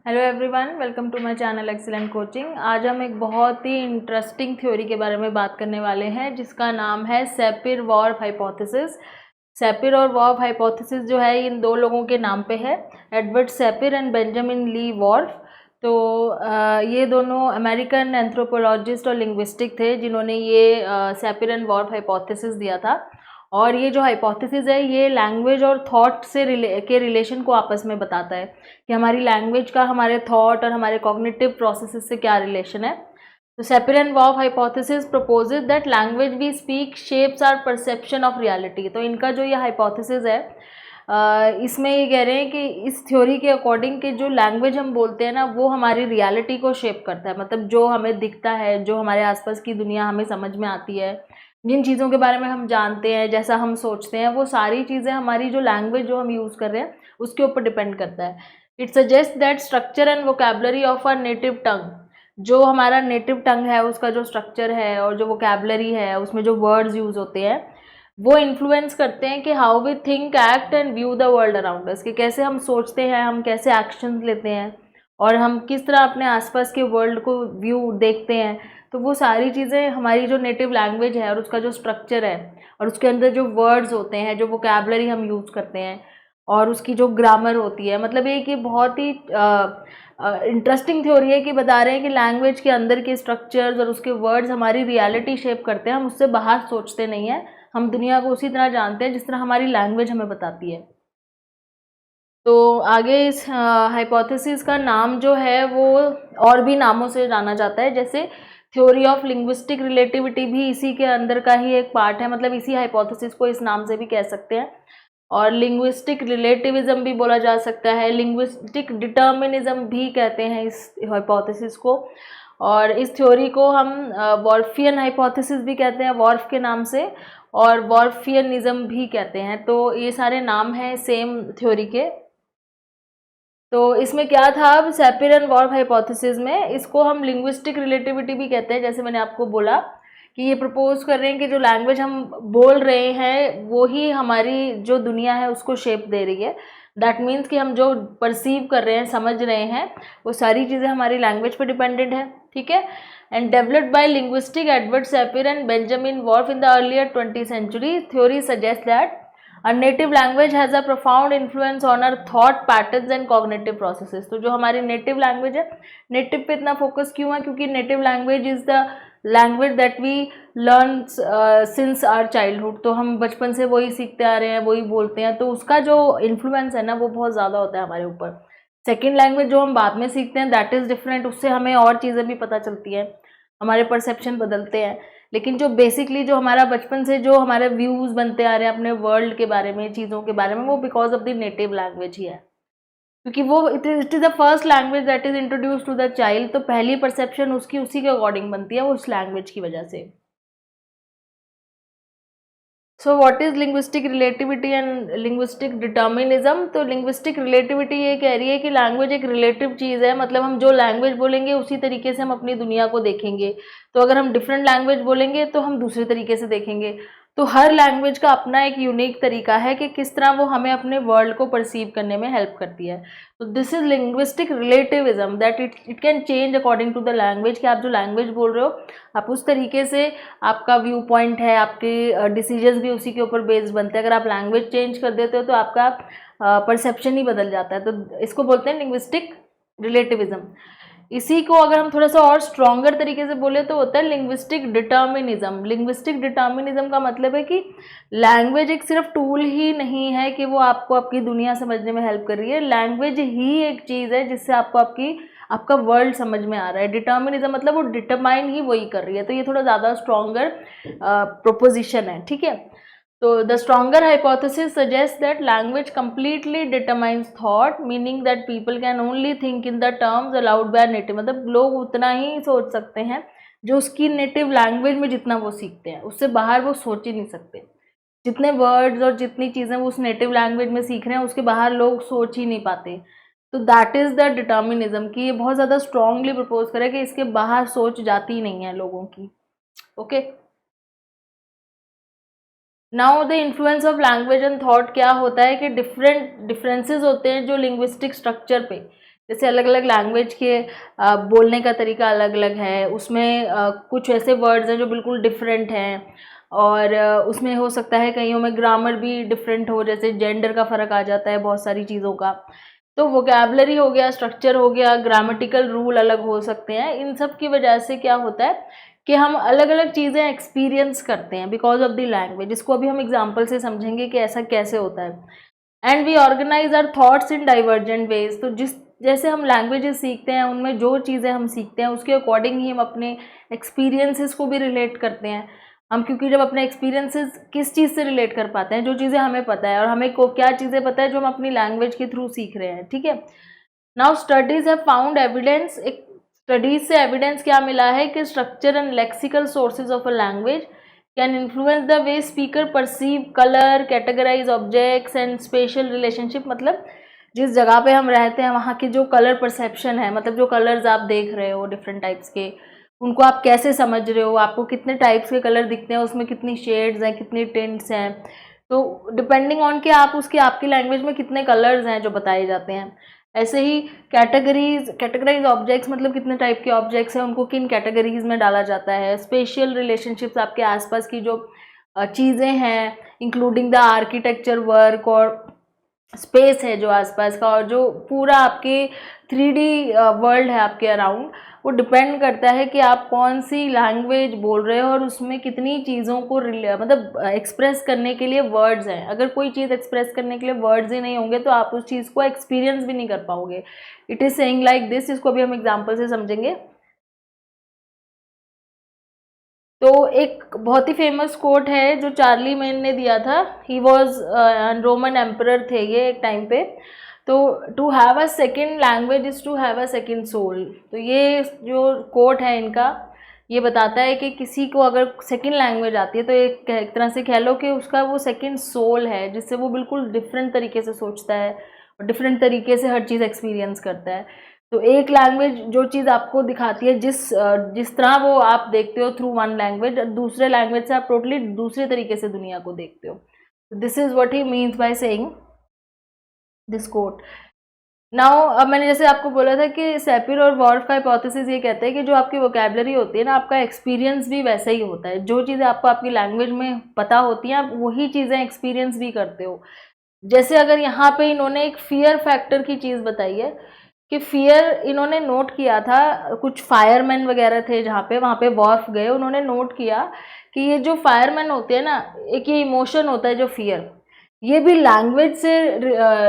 Hello everyone, welcome to my channel excellent coaching. आज हम एक बहुत ही इंटरेस्टिंग थ्योरी के बारे में बात करने वाले हैं जिसका नाम है सैपिर-वॉर्फ हाइपोथेसिस। सैपिर और वॉर्फ हाइपोथेसिस जो है इन दो लोगों के नाम पे है, Edward Sapir and Benjamin Lee Whorf. तो ये दोनों अमेरिकन एंथ्रोपोलॉजिस्ट और लिंग्विस्टिक थे जिन्होंने ये सैपिर एंड वॉर्फ हाइपोथेसिस दिया था। और ये जो हाइपोथेसिस है ये लैंग्वेज और थॉट से रिलेशन को आपस में बताता है कि हमारी लैंग्वेज का हमारे थॉट और हमारे कॉग्निटिव प्रोसेसेस से क्या रिलेशन है। तो Sapir and Whorf hypothesis proposes that language we speak shapes our perception of reality. तो इनका जो ये हाइपोथेसिस है इसमें ये कह रहे हैं कि इस थ्योरी के अकॉर्डिंग कि जो लैंग्वेज हम बोलते हैं ना वो हमारी रियलिटी को शेप करता है। मतलब जो हमें दिखता है, जो हमारे आसपास की दुनिया हमें समझ में आती है, जिन चीज़ों के बारे में हम जानते हैं, जैसा हम सोचते हैं, वो सारी चीज़ें हमारी जो लैंग्वेज जो हम यूज़ कर रहे हैं उसके ऊपर डिपेंड करता है। It suggest that structure and vocabulary of our native tongue, जो हमारा नेटिव टंग है उसका जो स्ट्रक्चर है और जो वोकैबुलरी है उसमें जो वर्ड्स यूज़ होते हैं वो इन्फ्लुएंस करते हैं कि how we think, act and view the world around us, कि कैसे हम सोचते हैं, हम कैसे एक्शंस लेते हैं और हम किस तरह अपने आसपास के वर्ल्ड को व्यू देखते हैं। तो वो सारी चीज़ें हमारी जो नेटिव लैंग्वेज है और उसका जो स्ट्रक्चर है और उसके अंदर जो वर्ड्स होते हैं, जो वोकैबुलरी हम यूज़ करते हैं और उसकी जो ग्रामर होती है, मतलब ये कि बहुत ही इंटरेस्टिंग थ्योरी है कि बता रहे हैं कि लैंग्वेज के अंदर के स्ट्रक्चर्स और उसके वर्ड्स हमारी रियलिटी शेप करते हैं। हम उससे बाहर सोचते नहीं हैं, हम दुनिया को उसी तरह जानते हैं जिस तरह हमारी लैंग्वेज हमें बताती है। तो आगे इस हाइपोथेसिस का नाम जो है वो और भी नामों से जाना जाता है, जैसे थ्योरी ऑफ लिंग्विस्टिक रिलेटिविटी भी इसी के अंदर का ही एक पार्ट है, मतलब इसी हाइपोथेसिस को इस नाम से भी कह सकते हैं। और लिंग्विस्टिक रिलेटिविज्म भी बोला जा सकता है, लिंग्विस्टिक डिटर्मिनिज्म भी कहते हैं इस हाइपोथेसिस को। और इस थ्योरी को हम वॉर्फियन हाइपोथेसिस भी कहते हैं वॉर्फ के नाम से, और वॉर्फियनिज्म भी कहते हैं। तो ये सारे नाम हैं सेम थ्योरी के। तो इसमें क्या था, अब सैपिर एंड वॉर्फ हाइपोथेसिस में इसको हम लिंग्विस्टिक रिलेटिविटी भी कहते हैं। जैसे मैंने आपको बोला कि ये प्रपोज कर रहे हैं कि जो लैंग्वेज हम बोल रहे हैं वो ही हमारी जो दुनिया है उसको शेप दे रही है। दैट मीन्स कि हम जो परसीव कर रहे हैं, समझ रहे हैं, वो सारी चीज़ें हमारी लैंग्वेज पर डिपेंडेंट है। ठीक है। And developed by linguistic Edward Sapir and Benjamin Whorf in the earlier 20th century, theory suggest that A native language has a profound influence on our thought patterns and cognitive processes। तो जो हमारी native language है, native पे इतना focus क्यों है, क्योंकि native language is the language that we learn since our childhood. तो हम बचपन से वही सीखते आ रहे हैं, वही बोलते हैं, तो उसका जो इन्फ्लुएंस है ना वो बहुत ज़्यादा होता है हमारे ऊपर। सेकेंड लैंग्वेज जो हम बाद में सीखते हैं दैट इज़ डिफरेंट, उससे हमें और चीज़ें भी पता चलती हैं, हमारे परसेप्शन बदलते हैं। लेकिन जो बेसिकली जो हमारा बचपन से जो हमारे व्यूज़ बनते आ रहे हैं अपने वर्ल्ड के बारे में, चीज़ों के बारे में, वो because of the native language ही है, क्योंकि वो it is the first language that is introduce to the child. तो पहली परसेप्शन उसकी उसी के अकॉर्डिंग बनती है, वो उस लैंग्वेज की वजह से। So what is linguistic relativity and linguistic determinism. तो लिंग्विस्टिक रिलेटिविटी ये कह रही है कि लैंग्वेज एक रिलेटिव चीज़ है, मतलब हम जो लैंग्वेज बोलेंगे उसी तरीके से हम अपनी दुनिया को देखेंगे। तो अगर हम डिफरेंट लैंग्वेज बोलेंगे तो हम दूसरे तरीके से देखेंगे। तो हर लैंग्वेज का अपना एक यूनिक तरीका है कि किस तरह वो हमें अपने वर्ल्ड को परसीव करने में हेल्प करती है। तो this is linguistic relativism that it can change according to the language, कि आप जो लैंग्वेज बोल रहे हो आप उस तरीके से, आपका व्यू पॉइंट है, आपके डिसीजंस भी उसी के ऊपर बेस्ड बनते हैं। अगर आप लैंग्वेज चेंज कर देते हो तो आपका परसेप्शन ही बदल जाता है। तो इसको बोलते हैं लिंग्विस्टिक रिलेटिविज्म। इसी को अगर हम थोड़ा सा और स्ट्रॉन्गर तरीके से बोले तो होता है लिंग्विस्टिक डिटर्मिनिज्म। लिंग्विस्टिक डिटर्मिनिज्म का मतलब है कि लैंग्वेज एक सिर्फ टूल ही नहीं है कि वो आपको आपकी दुनिया समझने में हेल्प कर रही है, लैंग्वेज ही एक चीज़ है जिससे आपको आपका वर्ल्ड समझ में आ रहा है। डिटर्मिनिज्म मतलब वो डिटरमाइन ही वही कर रही है। तो ये थोड़ा ज़्यादा स्ट्रॉन्गर प्रोपोजिशन है। ठीक है। तो the stronger hypothesis suggests that language completely determines thought, meaning that people can only think in the terms allowed by native, मतलब लोग उतना ही सोच सकते हैं जो उसकी नेटिव लैंग्वेज में जितना वो सीखते हैं, उससे बाहर वो सोच ही नहीं सकते। जितने वर्ड्स और जितनी चीज़ें वो उस नेटिव लैंग्वेज में सीख रहे हैं उसके बाहर लोग सोच ही नहीं पाते। तो दैट इज़ द डिटर्मिनिज्म, कि ये बहुत ज़्यादा स्ट्रांगली प्रपोज करे कि इसके बाहर सोच जाती ही नहीं है लोगों की। Okay. Now the influence of language and thought क्या होता है कि डिफरेंसेस होते हैं जो लिंग्विस्टिक स्ट्रक्चर पे, जैसे अलग अलग लैंग्वेज के बोलने का तरीका अलग अलग है, उसमें कुछ ऐसे वर्ड्स हैं जो बिल्कुल डिफरेंट हैं, और उसमें हो सकता है कईयों में ग्रामर भी डिफरेंट हो, जैसे जेंडर का फ़र्क आ जाता है बहुत सारी चीज़ों का। तो वोकैबलरी हो गया, स्ट्रक्चर हो गया, ग्रामेटिकल रूल अलग हो सकते हैं। इन सब की वजह से क्या होता है कि हम अलग अलग चीज़ें एक्सपीरियंस करते हैं बिकॉज ऑफ द लैंग्वेज। इसको अभी हम एग्जाम्पल से समझेंगे कि ऐसा कैसे होता है। And we organise our thoughts in divergent ways. तो जैसे हम लैंग्वेजेस सीखते हैं, उनमें जो चीज़ें हम सीखते हैं उसके अकॉर्डिंग ही हम अपने एक्सपीरियंसेस को भी रिलेट करते हैं। हम क्योंकि जब अपने एक्सपीरियंसेस किस चीज़ से रिलेट कर पाते हैं, जो चीज़ें हमें पता है, और हमें को क्या चीज़ें पता है जो हम अपनी लैंग्वेज के थ्रू सीख रहे हैं, ठीक है। Now studies have found evidence, एक स्टडीज से एविडेंस क्या मिला है कि structure and lexical sources of a language can influence the way speaker perceive colour, categorise objects and special relationship. मतलब जिस जगह पे हम रहते हैं वहाँ की जो कलर परसेप्शन है, मतलब जो कलर्स आप देख रहे हो डिफरेंट टाइप्स के, उनको आप कैसे समझ रहे हो, आपको कितने टाइप्स के कलर दिखते हैं, उसमें कितनी शेड्स हैं, कितनी टिंट्स हैं, तो डिपेंडिंग ऑन कि आप उसकी आपकी लैंग्वेज में कितने कलर्स हैं जो बताए जाते हैं। ऐसे ही कैटेगराइज ऑब्जेक्ट्स, मतलब कितने टाइप के ऑब्जेक्ट्स हैं, उनको किन कैटेगरीज में डाला जाता है। स्पेशल रिलेशनशिप्स, आपके आसपास की जो चीज़ें हैं, इंक्लूडिंग द आर्किटेक्चर वर्क और स्पेस है जो आसपास का, और जो पूरा आपके 3D वर्ल्ड है आपके अराउंड, वो डिपेंड करता है कि आप कौन सी लैंग्वेज बोल रहे हो और उसमें कितनी चीज़ों को मतलब एक्सप्रेस करने के लिए वर्ड्स हैं। अगर कोई चीज़ एक्सप्रेस करने के लिए वर्ड्स ही नहीं होंगे तो आप उस चीज़ को एक्सपीरियंस भी नहीं कर पाओगे। It is saying like this. इसको भी हम एग्जाम्पल से समझेंगे। तो एक बहुत ही फेमस कोट है जो चार्ली मैन ने दिया था। ही वॉज रोमन एम्परर थे ये एक टाइम पे। तो to have a second language is to have a second soul. तो ये जो कोट है इनका, ये बताता है कि किसी को अगर सेकेंड लैंग्वेज आती है तो एक तरह से कह लो कि उसका वो सेकेंड सोल है, जिससे वो बिल्कुल डिफरेंट तरीके से सोचता है और डिफरेंट तरीके से हर चीज़ एक्सपीरियंस करता है। तो एक लैंग्वेज जो चीज़ आपको दिखाती है, जिस तरह वो आप देखते हो थ्रू वन लैंग्वेज, दूसरे लैंग्वेज से आप टोटली दूसरे तरीके से दुनिया को देखते हो। This is what he means by saying this quote. Now अब मैंने जैसे आपको बोला था कि सैपिर और वॉर्फ का हाइपोथेसिस ये कहते हैं कि जो आपकी वोकैबुलरी होती है ना, आपका एक्सपीरियंस भी वैसा ही होता है। जो चीज़ें आपको आपकी लैंग्वेज में पता होती हैं, आप वही चीज़ें एक्सपीरियंस भी करते हो। जैसे अगर यहाँ पे इन्होंने एक फियर फैक्टर की चीज़ बताई है कि फियर इन्होंने नोट किया था, कुछ फायरमैन वगैरह थे जहाँ पे, वहाँ पे वॉर्फ गए, उन्होंने नोट किया कि ये जो फायरमैन होते हैं ना, एक ये इमोशन होता है जो फियर, ये भी लैंग्वेज से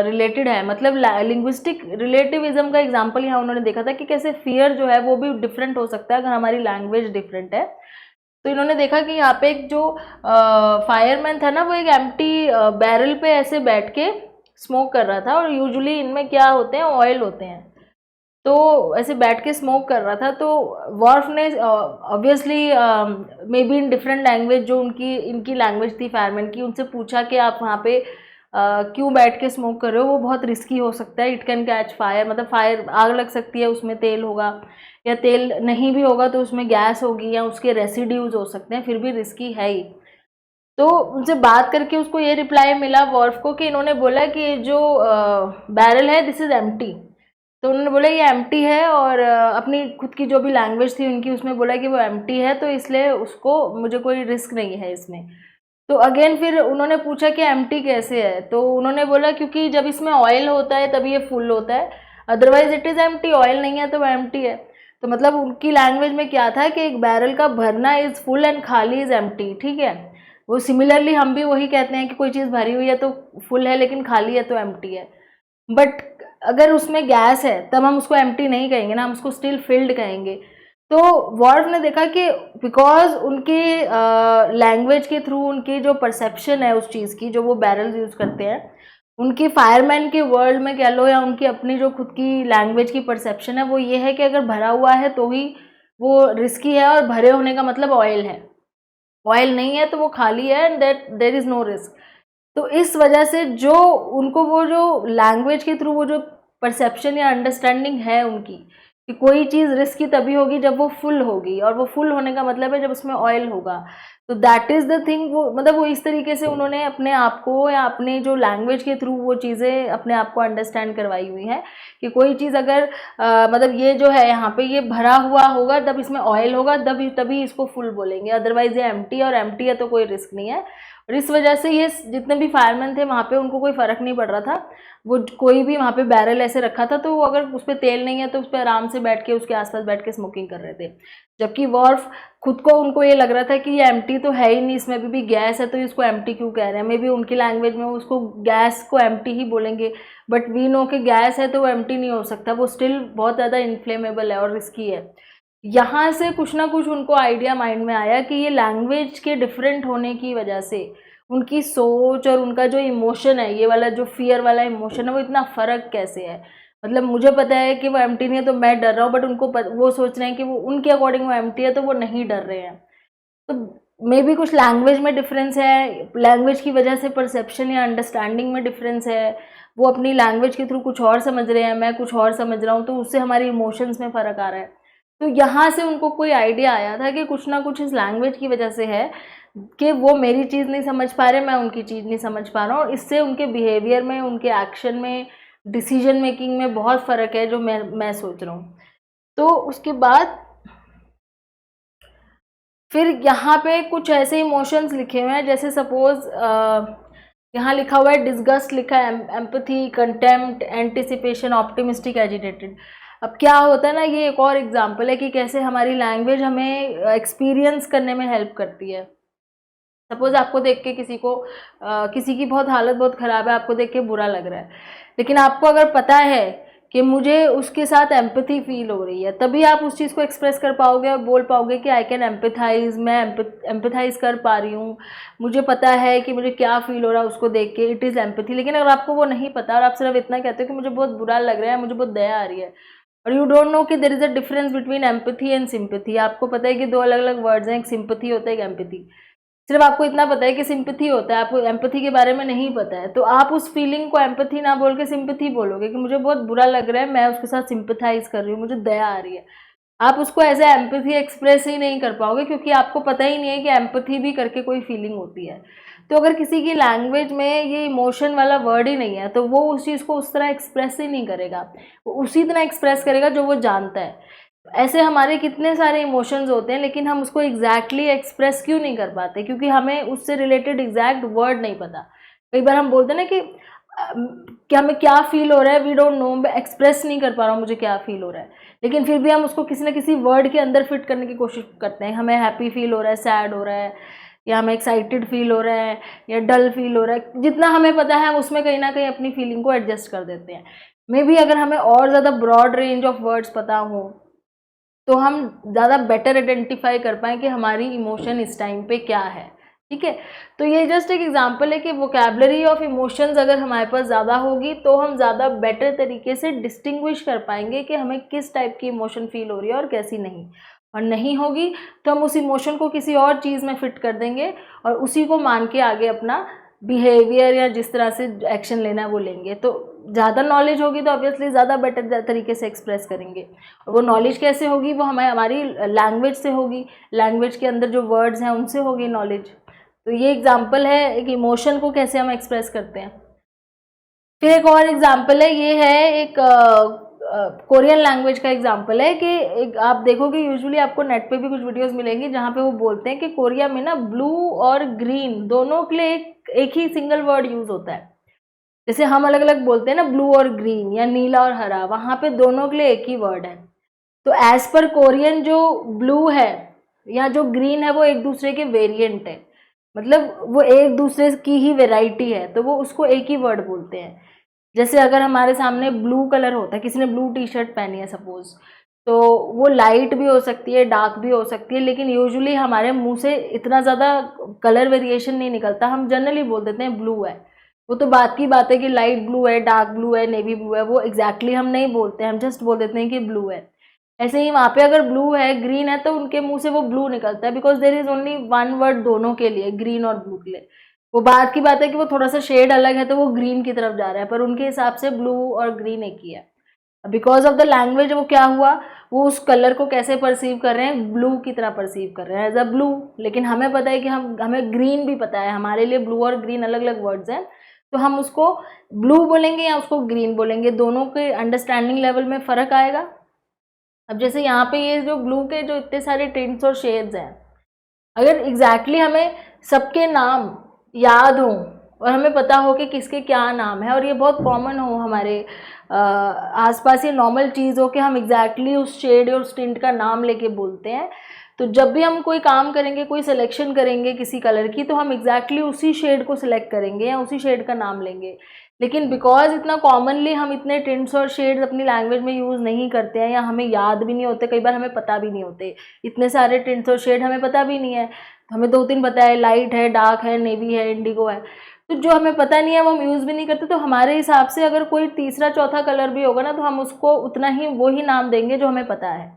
रिलेटेड है। मतलब लिंग्विस्टिक रिलेटिविज्म का एग्जांपल यहाँ उन्होंने देखा था कि कैसे फियर जो है वो भी डिफरेंट हो सकता है अगर हमारी लैंग्वेज डिफरेंट है। तो इन्होंने देखा कि यहाँ पे एक जो फायरमैन था ना, वो एक एम्प्टी बैरल पे ऐसे बैठ के स्मोक कर रहा था, और यूजुअली इनमें क्या होते हैं, ऑयल होते हैं। तो ऐसे बैठ के स्मोक कर रहा था। तो वॉर्फ ने obviously may be in different language, जो इनकी लैंग्वेज थी फायरमैन की, उनसे पूछा कि आप वहाँ पे क्यों बैठ के स्मोक कर रहे हो, वो बहुत रिस्की हो सकता है, इट कैन कैच फायर, मतलब फायर, आग लग सकती है, उसमें तेल होगा, या तेल नहीं भी होगा तो उसमें गैस होगी, या उसके रेसिड्यूज हो सकते हैं, फिर भी रिस्की है ही। तो उनसे बात करके उसको ये रिप्लाई मिला वॉर्फ को कि इन्होंने बोला कि जो बैरल है दिस इज़ एम्प्टी। तो उन्होंने बोला ये एम्प्टी है, और अपनी खुद की जो भी लैंग्वेज थी उनकी, उसमें बोला कि वो एम्प्टी है, तो इसलिए उसको, मुझे कोई रिस्क नहीं है इसमें। तो अगेन फिर उन्होंने पूछा कि एम्प्टी कैसे है, तो उन्होंने बोला क्योंकि जब इसमें ऑयल होता है तभी ये फुल होता है, otherwise it is empty, oil नहीं है तो वो एम्प्टी है। तो मतलब उनकी लैंग्वेज में क्या था कि एक बैरल का भरना इज़ फुल एंड खाली इज़ एम्प्टी, ठीक है। वो सिमिलरली हम भी वही कहते हैं कि कोई चीज़ भरी हुई है तो फुल है, लेकिन खाली है तो एम्प्टी है। बट अगर उसमें गैस है तब हम उसको एम्प्टी नहीं कहेंगे ना, हम उसको स्टिल फिल्ड कहेंगे। तो वॉर्फ ने देखा कि बिकॉज उनके लैंग्वेज के थ्रू उनकी जो परसेप्शन है उस चीज़ की, जो वो बैरल यूज़ करते हैं, उनकी फायरमैन के वर्ल्ड में कह लो, या उनकी अपनी जो खुद की लैंग्वेज की परसेप्शन है, वो ये है कि अगर भरा हुआ है तो ही वो रिस्की है, और भरे होने का मतलब ऑयल है, ऑयल नहीं है तो वो खाली है, and that there is no risk. तो इस वजह से जो उनको वो जो लैंग्वेज के थ्रू वो जो परसेप्शन या अंडरस्टैंडिंग है उनकी, कि कोई चीज़ रिस्की तभी होगी जब वो फुल होगी, और वो फुल होने का मतलब है जब उसमें ऑयल होगा। तो दैट इज़ द थिंग। वो मतलब वो इस तरीके से उन्होंने अपने आप को या अपने जो लैंग्वेज के थ्रू वो चीज़ें अपने आप को अंडरस्टैंड करवाई हुई हैं कि कोई चीज़ अगर मतलब ये जो है यहाँ पे ये भरा हुआ होगा तब इसमें ऑयल होगा तभी तभी इसको फुल बोलेंगे, अदरवाइज ये एम्प्टी, और एम्प्टी है तो कोई रिस्क नहीं है। और इस वजह से ये जितने भी फायरमैन थे वहाँ पे उनको कोई फ़र्क नहीं पड़ रहा था। वो कोई भी वहाँ पे बैरल ऐसे रखा था तो वो अगर उस पर तेल नहीं है तो उस पर आराम से बैठ के उसके आसपास बैठ के स्मोकिंग कर रहे थे। जबकि वॉर्फ खुद को उनको ये लग रहा था कि ये एम्प्टी तो है ही नहीं, इसमें भी गैस है तो इसको एम्प्टी क्यों कह रहे हैं। मे बी उनकी लैंग्वेज में उसको गैस को एम्प्टी ही बोलेंगे, बट वी नो कि गैस है तो वो एम्प्टी नहीं हो सकता, वो स्टिल बहुत ज़्यादा इन्फ्लेमेबल है और रिस्की है। यहाँ से कुछ ना कुछ उनको आइडिया माइंड में आया कि ये लैंग्वेज के डिफरेंट होने की वजह से उनकी सोच और उनका जो इमोशन है, ये वाला जो फियर वाला इमोशन है, वो इतना फ़र्क कैसे है। मतलब मुझे पता है कि वो एम्प्टी नहीं है तो मैं डर रहा हूँ, बट उनको वो सोच रहे हैं कि वो उनके अकॉर्डिंग वो एम्प्टी है तो वो नहीं डर रहे हैं। तो मे बी कुछ लैंग्वेज में डिफरेंस है, लैंग्वेज की वजह से परसेप्शन या अंडरस्टैंडिंग में डिफरेंस है। वो अपनी लैंग्वेज के थ्रू कुछ और समझ रहे हैं, मैं कुछ और समझ रहा हूँ, तो उससे हमारे इमोशंस में फ़र्क आ रहा है। तो यहाँ से उनको कोई आइडिया आया था कि कुछ ना कुछ इस लैंग्वेज की वजह से है कि वो मेरी चीज़ नहीं समझ पा रहे, मैं उनकी चीज़ नहीं समझ पा रहा हूँ, और इससे उनके बिहेवियर में, उनके एक्शन में, डिसीजन मेकिंग में बहुत फ़र्क है जो मैं सोच रहा हूँ। तो उसके बाद फिर यहाँ पे कुछ ऐसे इमोशंस लिखे हुए हैं, जैसे सपोज यहाँ लिखा हुआ है डिस्गस्ट लिखा है, empathy, contempt, anticipation, optimistic, agitated. अब क्या होता है ना, ये एक और एग्जांपल है कि कैसे हमारी लैंग्वेज हमें एक्सपीरियंस करने में हेल्प करती है। सपोज आपको देख के किसी की बहुत हालत बहुत ख़राब है, आपको देख के बुरा लग रहा है, लेकिन आपको अगर पता है कि मुझे उसके साथ एम्पैथी फील हो रही है, तभी आप उस चीज़ को एक्सप्रेस कर पाओगे और बोल पाओगे कि आई कैन एम्पैथाइज, मैं एम्पैथाइज कर पा रही हूँ, मुझे पता है कि मुझे क्या फील हो रहा है उसको देख के, इट इज़ एम्पैथी। लेकिन अगर आपको वो नहीं पता और आप सिर्फ इतना कहते हो कि मुझे बहुत बुरा लग रहा है, मुझे बहुत दया आ रही है, और यू डोंट नो कि there is a difference between empathy and sympathy. आपको पता है कि दो अलग अलग वर्ड्स हैं, एक सिंपैथी होता है, एक एम्पैथी। सिर्फ आपको इतना पता है कि सिंपैथी होता है, आपको एम्पैथी के बारे में नहीं पता है, तो आप उस फीलिंग को एम्पैथी ना बोल के सिंपैथी बोलोगे कि मुझे बहुत बुरा लग रहा है, मैं उसके साथ सिंपैथाइज कर रही हूँ, मुझे दया आ रही है। आप उसको एज ए एम्पैथी एक्सप्रेस ही नहीं कर पाओगे, क्योंकि आपको पता ही नहीं है कि एम्पैथी भी करके कोई फीलिंग होती है। तो अगर किसी की लैंग्वेज में ये इमोशन वाला वर्ड ही नहीं है तो वो उस चीज़ को उस तरह एक्सप्रेस ही नहीं करेगा, वो उसी तरह एक्सप्रेस करेगा जो वो जानता है। ऐसे हमारे कितने सारे इमोशंस होते हैं, लेकिन हम उसको एग्जैक्टली एक्सप्रेस क्यों नहीं कर पाते, क्योंकि हमें उससे रिलेटेड एग्जैक्ट वर्ड नहीं पता। कई बार हम बोलते हैं ना कि हमें क्या फील हो रहा है, वी डोंट नो, मैं एक्सप्रेस नहीं कर पा रहा हूँ मुझे क्या फील हो रहा है, लेकिन फिर भी हम उसको किसी न किसी वर्ड के अंदर फिट करने की कोशिश करते हैं। हमें हैप्पी फील हो रहा है, सैड हो रहा है, या हमें एक्साइटेड फील हो रहा है, या डल फील हो रहा है, जितना हमें पता है हम उसमें कहीं ना कहीं अपनी फीलिंग को एडजस्ट कर देते हैं। मे बी अगर हमें और ज़्यादा ब्रॉड रेंज ऑफ वर्ड्स पता हो तो हम ज़्यादा बेटर आइडेंटिफाई कर पाएँ कि हमारी इमोशन इस टाइम पे क्या है। ठीक है, तो ये जस्ट एक एग्जांपल है कि वोकैबुलरी ऑफ इमोशंस अगर हमारे पास ज़्यादा होगी तो हम ज़्यादा बेटर तरीके से डिस्टिंग्विश कर पाएंगे कि हमें किस टाइप की इमोशन फील हो रही है और कैसी नहीं। और नहीं होगी तो हम उस इमोशन को किसी और चीज़ में फिट कर देंगे और उसी को मान के आगे अपना बिहेवियर या जिस तरह से एक्शन लेना है वो लेंगे। तो ज़्यादा नॉलेज होगी तो ऑब्वियसली ज़्यादा बेटर तरीके से एक्सप्रेस करेंगे। और वो नॉलेज कैसे होगी, वो हमें हमारी लैंग्वेज से होगी, लैंग्वेज के अंदर जो वर्ड्स हैं उनसे होगी नॉलेज। तो ये एग्जांपल है एक इमोशन को कैसे हम एक्सप्रेस करते हैं। फिर एक और एग्जांपल है, ये है एक कोरियन लैंग्वेज का एग्जांपल है कि आप देखोगे यूजुअली आपको नेट पे भी कुछ वीडियोस मिलेंगी जहाँ पे वो बोलते हैं कि कोरिया में ना ब्लू और ग्रीन दोनों के लिए एक ही सिंगल वर्ड यूज होता है। जैसे हम अलग अलग बोलते हैं ना ब्लू और ग्रीन या नीला और हरा, वहाँ पे दोनों के लिए एक ही वर्ड है। तो एज पर कोरियन जो ब्लू है या जो ग्रीन है वो एक दूसरे के वेरिएंट है, मतलब वो एक दूसरे की ही वेराइटी है, तो वो उसको एक ही वर्ड बोलते हैं। जैसे अगर हमारे सामने ब्लू कलर होता है, किसी ने ब्लू टी शर्ट पहनी है सपोज, तो वो लाइट भी हो सकती है, डार्क भी हो सकती है, लेकिन यूजुअली हमारे मुंह से इतना ज़्यादा कलर वेरिएशन नहीं निकलता, हम जनरली बोल देते हैं ब्लू है। वो तो बात की बात है कि लाइट ब्लू है, डार्क ब्लू है, नेवी ब्लू है, वो एग्जैक्टली हम नहीं बोलते हैं, हम जस्ट बोल देते हैं कि ब्लू है। ऐसे ही वहाँ पे अगर ब्लू है, ग्रीन है, तो उनके मुंह से वो ब्लू निकलता है, because there is only one word दोनों के लिए, ग्रीन और ब्लू के लिए। वो बात की बात है कि वो थोड़ा सा शेड अलग है तो वो ग्रीन की तरफ जा रहा है, पर उनके हिसाब से ब्लू और ग्रीन एक ही है। बिकॉज ऑफ द लैंग्वेज वो क्या हुआ, वो उस कलर को कैसे परसीव कर रहे हैं, ब्लू की तरह परसीव कर रहे हैं, एज अ ब्लू। लेकिन हमें पता है कि हमें ग्रीन भी पता है, हमारे लिए ब्लू और ग्रीन अलग अलग वर्ड्स हैं, तो हम उसको ब्लू बोलेंगे या उसको ग्रीन बोलेंगे, दोनों के अंडरस्टैंडिंग लेवल में फ़र्क आएगा। अब जैसे यहाँ पे ये जो ब्लू के जो इतने सारे टिंट्स और शेड्स हैं, अगर एग्जैक्टली हमें सबके नाम याद हो और हमें पता हो कि किसके क्या नाम है, और ये बहुत कॉमन हो हमारे आसपास, ये नॉर्मल चीज़ हो कि हम एग्जैक्टली उस शेड और उस टिंट का नाम लेके बोलते हैं, तो जब भी हम कोई काम करेंगे, कोई सिलेक्शन करेंगे किसी कलर की, तो हम एग्जैक्टली उसी शेड को सिलेक्ट करेंगे या उसी शेड का नाम लेंगे। लेकिन बिकॉज इतना कॉमनली हम इतने टिंट्स और शेड्स अपनी लैंग्वेज में यूज़ नहीं करते हैं, या हमें याद भी नहीं होते, कई बार हमें पता भी नहीं होते, इतने सारे टिंट्स और शेड हमें पता भी नहीं है। हमें 2-3 पता है, लाइट है, डार्क है, नेवी है, इंडिगो है, तो जो हमें पता नहीं है वो हम यूज़ भी नहीं करते। तो हमारे हिसाब से अगर कोई तीसरा चौथा कलर भी होगा ना, तो हम उसको उतना ही वही नाम देंगे जो हमें पता है।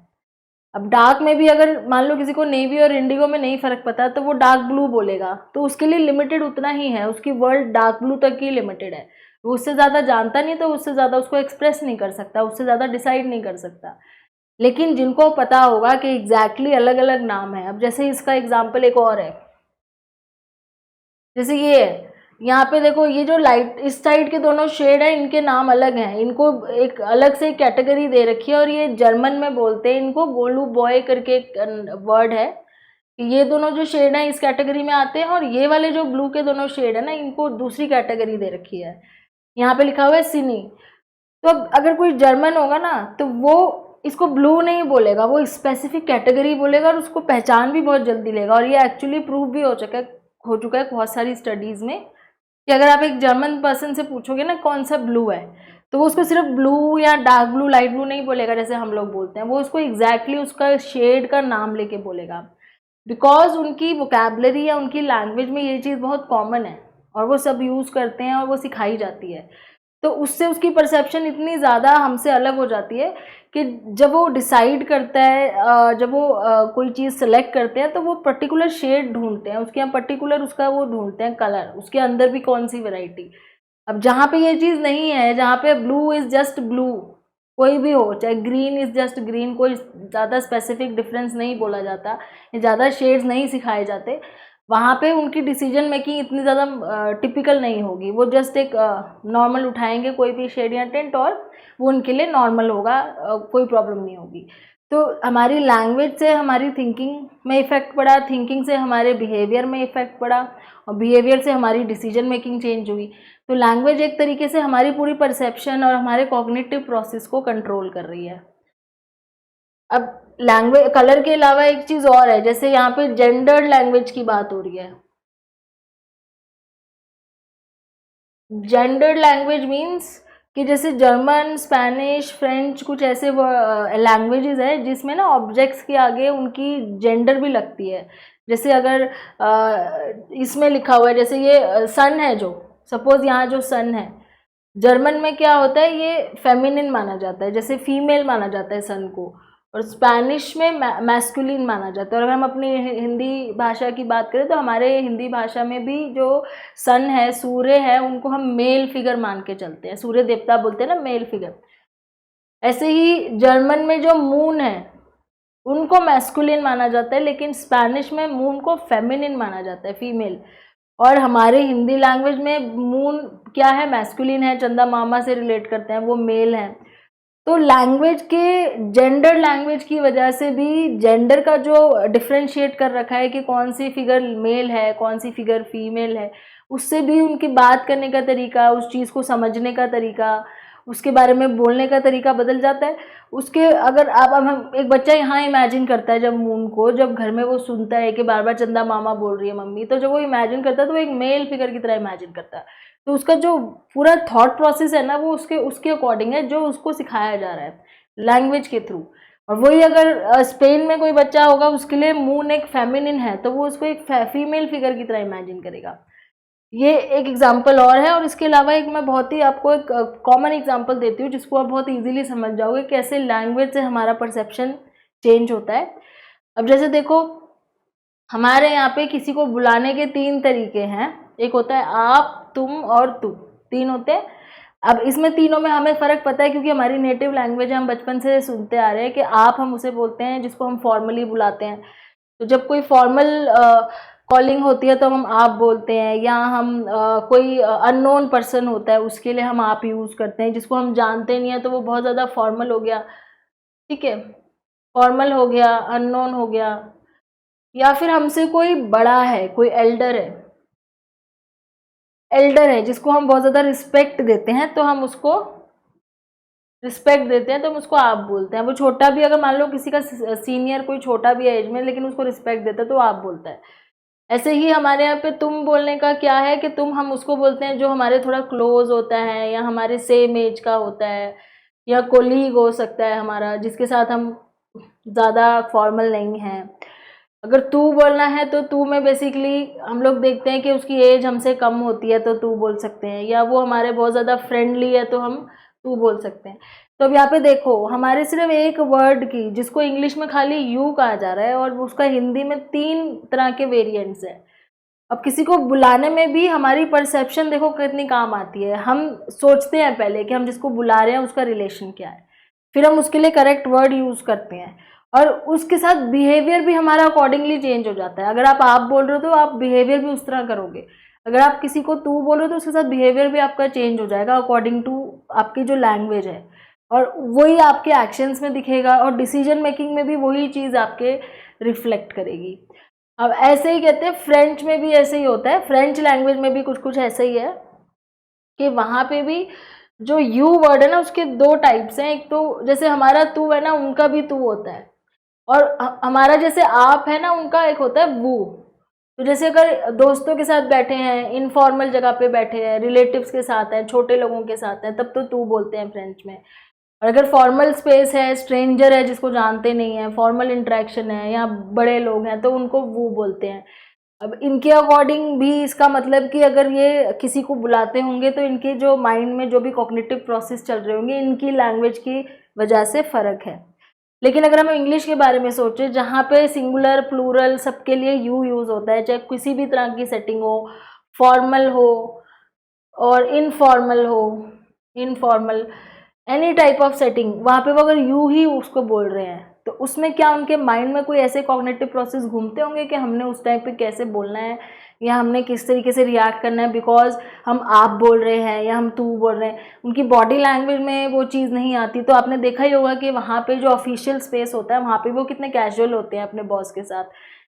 अब डार्क में भी अगर मान लो किसी को नेवी और इंडिगो में नहीं फ़र्क पता, तो वो डार्क ब्लू बोलेगा, तो उसके लिए लिमिटेड उतना ही है, उसकी वर्ल्ड डार्क ब्लू तक ही लिमिटेड है, वो उससे ज़्यादा जानता नहीं, तो उससे ज़्यादा उसको एक्सप्रेस नहीं कर सकता, उससे ज़्यादा डिसाइड नहीं कर सकता। लेकिन जिनको पता होगा कि एग्जैक्टली अलग अलग नाम है, अब जैसे इसका एग्जाम्पल एक और है, जैसे ये है, यहाँ पे देखो ये जो लाइट इस साइड के दोनों शेड है, इनके नाम अलग हैं, इनको एक अलग से कैटेगरी दे रखी है, और ये जर्मन में बोलते हैं इनको गोलू बॉय करके एक वर्ड है। ये दोनों जो शेड हैं इस कैटेगरी में आते हैं, और ये वाले जो ब्लू के दोनों शेड है ना, इनको दूसरी कैटेगरी दे रखी है, यहाँ पे लिखा हुआ है सिनी। तो अब अगर कोई जर्मन होगा ना, तो वो इसको ब्लू नहीं बोलेगा, वो स्पेसिफिक कैटेगरी बोलेगा, और उसको पहचान भी बहुत जल्दी लेगा। और ये एक्चुअली प्रूव भी हो चुका है बहुत सारी स्टडीज़ में, कि अगर आप एक जर्मन पर्सन से पूछोगे ना कौन सा ब्लू है, तो वो उसको सिर्फ ब्लू या डार्क ब्लू, लाइट ब्लू नहीं बोलेगा जैसे हम लोग बोलते हैं, वो उसको एग्जैक्टली उसका शेड का नाम लेके बोलेगा, बिकॉज उनकी वोकैबलरी या उनकी लैंग्वेज में ये चीज़ बहुत कॉमन है, और वो सब यूज़ करते हैं और वो सिखाई जाती है। तो उससे उसकी परसेप्शन इतनी ज़्यादा हमसे अलग हो जाती है कि जब वो डिसाइड करता है, जब वो कोई चीज़ सेलेक्ट करते हैं, तो वो पर्टिकुलर शेड ढूंढते हैं, उसके यहाँ पर्टिकुलर उसका वो ढूंढते हैं कलर, उसके अंदर भी कौन सी वैरायटी। अब जहाँ पे ये चीज़ नहीं है, जहाँ पे ब्लू इज़ जस्ट ब्लू, कोई भी हो, चाहे ग्रीन इज़ जस्ट ग्रीन, कोई ज़्यादा स्पेसिफिक डिफरेंस नहीं बोला जाता, ज़्यादा शेड्स नहीं सिखाए जाते, वहाँ पे उनकी डिसीजन मेकिंग इतनी ज़्यादा टिपिकल नहीं होगी। वो जस्ट एक नॉर्मल उठाएंगे कोई भी शेड या टेंट, और वो उनके लिए नॉर्मल होगा, कोई प्रॉब्लम नहीं होगी। तो हमारी लैंग्वेज से हमारी थिंकिंग में इफ़ेक्ट पड़ा, थिंकिंग से हमारे बिहेवियर में इफ़ेक्ट पड़ा, और बिहेवियर से हमारी डिसीजन मेकिंग चेंज हुई। तो लैंग्वेज एक तरीके से हमारी पूरी परसेप्शन और हमारे कॉग्निटिव प्रोसेस को कंट्रोल कर रही है। अब लैंग्वेज कलर के अलावा एक चीज़ और है, जैसे यहाँ पे जेंडर्ड लैंग्वेज की बात हो रही है। जेंडर्ड लैंग्वेज मीन्स कि जैसे जर्मन, स्पेनिश, फ्रेंच, कुछ ऐसे लैंग्वेजेस है जिसमें ना ऑब्जेक्ट्स के आगे उनकी जेंडर भी लगती है। जैसे अगर इसमें लिखा हुआ है, जैसे ये सन है, जो सपोज यहाँ जो सन है, जर्मन में क्या होता है, ये फेमिनिन माना जाता है, जैसे फीमेल माना जाता है सन को, और स्पेनिश में मैस्कुलिन माना जाता है। और अगर हम अपनी हिंदी भाषा की बात करें, तो हमारे हिंदी भाषा में भी जो सन है, सूर्य है, उनको हम मेल फिगर मान के चलते हैं, सूर्य देवता बोलते हैं ना, मेल फिगर। ऐसे ही जर्मन में जो मून है, उनको मैस्कुलिन माना जाता है, लेकिन स्पेनिश में मून को फेमिनिन माना जाता है, फीमेल। और हमारे हिंदी लैंग्वेज में मून क्या है, मैस्कुलिन है, चंदा मामा से रिलेट करते हैं, वो मेल है। तो लैंग्वेज के जेंडर लैंग्वेज की वजह से भी जेंडर का जो डिफ्रेंशिएट कर रखा है कि कौन सी फिगर मेल है, कौन सी फिगर फीमेल है, उससे भी उनकी बात करने का तरीका, उस चीज़ को समझने का तरीका, उसके बारे में बोलने का तरीका बदल जाता है। उसके अगर आप, अब हम एक बच्चा यहाँ इमेजिन करता है जब मून को, जब घर में वो सुनता है कि बार बार चंदा मामा बोल रही है मम्मी, तो जब वो इमेजिन करता है तो वो एक मेल फिगर की तरह इमेजिन करता है। तो उसका जो पूरा थॉट प्रोसेस है ना, वो उसके अकॉर्डिंग है, जो उसको सिखाया जा रहा है लैंग्वेज के थ्रू। और वही अगर स्पेन में कोई बच्चा होगा, उसके लिए मून एक फेमिनिन है, तो वो उसको एक फीमेल फिगर की तरह इमेजिन करेगा। ये एक एग्जाम्पल और है। और इसके अलावा एक मैं बहुत ही आपको एक कॉमन एग्जाम्पल देती हूँ, जिसको आप बहुत ईजीली समझ जाओगे कैसे लैंग्वेज से हमारा परसेप्शन चेंज होता है। अब जैसे देखो, हमारे यहाँ पे किसी को बुलाने के 3 तरीके हैं। एक होता है आप, तुम और तू, 3 होते हैं। अब इसमें तीनों में हमें फ़र्क पता है क्योंकि हमारी नेटिव लैंग्वेज है, हम बचपन से सुनते आ रहे हैं कि आप हम उसे बोलते हैं जिसको हम फॉर्मली बुलाते हैं। तो जब कोई फॉर्मल कॉलिंग होती है तो हम आप बोलते हैं, या हम कोई अननोन पर्सन होता है उसके लिए हम आप यूज़ करते हैं, जिसको हम जानते नहीं है तो वो बहुत ज़्यादा फॉर्मल हो गया, ठीक है, फॉर्मल हो गया, अननोन हो गया। या फिर हमसे कोई बड़ा है, कोई एल्डर है जिसको हम बहुत ज़्यादा रिस्पेक्ट देते हैं तो हम उसको तो हम उसको आप बोलते हैं। वो छोटा भी, अगर मान लो किसी का सीनियर कोई छोटा भी है एज में लेकिन उसको रिस्पेक्ट देता है तो आप बोलता है। ऐसे ही हमारे यहाँ पे तुम बोलने का क्या है कि तुम हम उसको बोलते हैं जो हमारे थोड़ा क्लोज होता है या हमारे सेम एज का होता है, या कोलीग हो सकता है हमारा जिसके साथ हम ज़्यादा फॉर्मल नहीं हैं। अगर तू बोलना है तो तू में बेसिकली हम लोग देखते हैं कि उसकी एज हमसे कम होती है तो तू बोल सकते हैं, या वो हमारे बहुत ज़्यादा फ्रेंडली है तो हम तू बोल सकते हैं। तो अब यहाँ पे देखो हमारे सिर्फ एक वर्ड की, जिसको इंग्लिश में खाली यू कहा जा रहा है और उसका हिंदी में 3 तरह के वेरिएंट्स हैं। अब किसी को बुलाने में भी हमारी परसेप्शन देखो कितनी काम आती है। हम सोचते हैं पहले कि हम जिसको बुला रहे हैं उसका रिलेशन क्या है, फिर हम उसके लिए करेक्ट वर्ड यूज़ करते हैं और उसके साथ बिहेवियर भी हमारा अकॉर्डिंगली चेंज हो जाता है। अगर आप बोल रहे हो तो आप बिहेवियर भी उस तरह करोगे, अगर आप किसी को तू बोल रहे हो तो उसके साथ बिहेवियर भी आपका चेंज हो जाएगा अकॉर्डिंग टू आपकी जो लैंग्वेज है, और वही आपके एक्शंस में दिखेगा और डिसीजन मेकिंग में भी वही चीज़ आपके रिफ्लेक्ट करेगी। अब ऐसे ही कहते हैं फ्रेंच में भी ऐसे ही होता है, फ्रेंच लैंग्वेज में भी कुछ कुछ ऐसे ही है कि वहाँ पे भी जो यू वर्ड है ना उसके 2 टाइप्स हैं। एक तो जैसे हमारा तू है ना, उनका भी तू होता है, और हमारा जैसे आप है ना, उनका एक होता है वो। तो जैसे अगर दोस्तों के साथ बैठे हैं, इनफॉर्मल जगह पे बैठे हैं, रिलेटिव्स के साथ हैं, छोटे लोगों के साथ हैं, तब तो तू बोलते हैं फ्रेंच में। और अगर फॉर्मल स्पेस है, स्ट्रेंजर है जिसको जानते नहीं है, फॉर्मल इंटरेक्शन है या बड़े लोग हैं तो उनको वो बोलते हैं। अब इनके अकॉर्डिंग भी इसका मतलब कि अगर ये किसी को बुलाते होंगे तो इनके जो माइंड में जो भी कॉग्निटिव प्रोसेस चल रहे होंगे इनकी लैंग्वेज की वजह से फ़र्क है। लेकिन अगर हम इंग्लिश के बारे में सोचें जहाँ पे सिंगुलर प्लूरल सबके लिए यू यूज़ होता है, चाहे किसी भी तरह की सेटिंग हो, फॉर्मल हो और informal any type of setting, वहाँ पे वो अगर यू ही उसको बोल रहे हैं तो उसमें क्या उनके माइंड में कोई ऐसे कॉग्निटिव प्रोसेस घूमते होंगे कि हमने उस टाइम पे कैसे बोलना है या हमने किस तरीके से रिएक्ट करना है बिकॉज हम आप बोल रहे हैं या हम तू बोल रहे हैं। उनकी बॉडी लैंग्वेज में वो चीज़ नहीं आती। तो आपने देखा ही होगा कि वहाँ पे जो ऑफिशियल स्पेस होता है वहाँ पे वो कितने कैजुअल होते हैं अपने बॉस के साथ।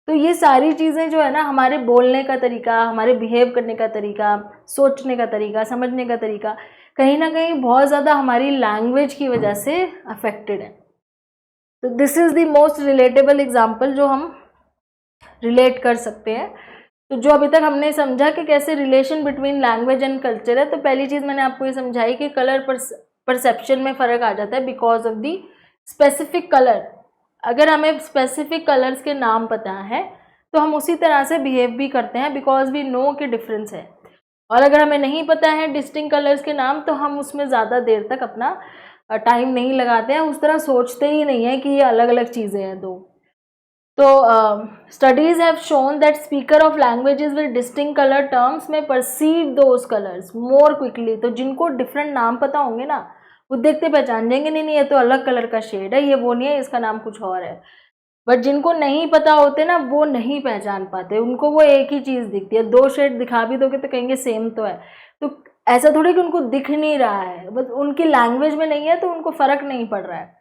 तो ये सारी चीज़ें जो है ना, हमारे बोलने का तरीका, हमारे बिहेव करने का तरीका, सोचने का तरीका, समझने का तरीका कहीं ना कहीं बहुत ज़्यादा हमारी लैंग्वेज की वजह से अफेक्टेड है। तो this is the most relatable example जो हम रिलेट कर सकते हैं। तो जो अभी तक हमने समझा कि कैसे relation between language and culture है, तो पहली चीज़ मैंने आपको ये समझाई कि कलर परसेप्शन में फ़र्क आ जाता है because of the specific colour. अगर हमें स्पेसिफिक कलर्स के नाम पता है तो हम उसी तरह से बिहेव भी करते हैं बिकॉज वी नो कि डिफरेंस है। और अगर हमें नहीं पता है डिस्टिंक्ट कलर्स के नाम तो हम उसमें ज़्यादा देर तक अपना टाइम नहीं लगाते हैं, उस तरह सोचते ही नहीं है कि ये अलग अलग चीज़ें हैं दो। तो studies have shown that speaker of languages with distinct colour terms में perceive those colours more quickly. तो जिनको डिफरेंट नाम पता होंगे ना वो देखते पहचान जाएंगे, नहीं नहीं ये तो अलग कलर का शेड है, ये वो नहीं है, इसका नाम कुछ और है। बट जिनको नहीं पता होते ना वो नहीं पहचान पाते, उनको वो एक ही चीज़ दिखती है। 2 शेड दिखा भी दोगे तो कहेंगे सेम तो है। तो ऐसा थोड़ी कि उनको दिख नहीं रहा है, बस उनकी लैंग्वेज में नहीं है तो उनको फ़र्क नहीं पड़ रहा है।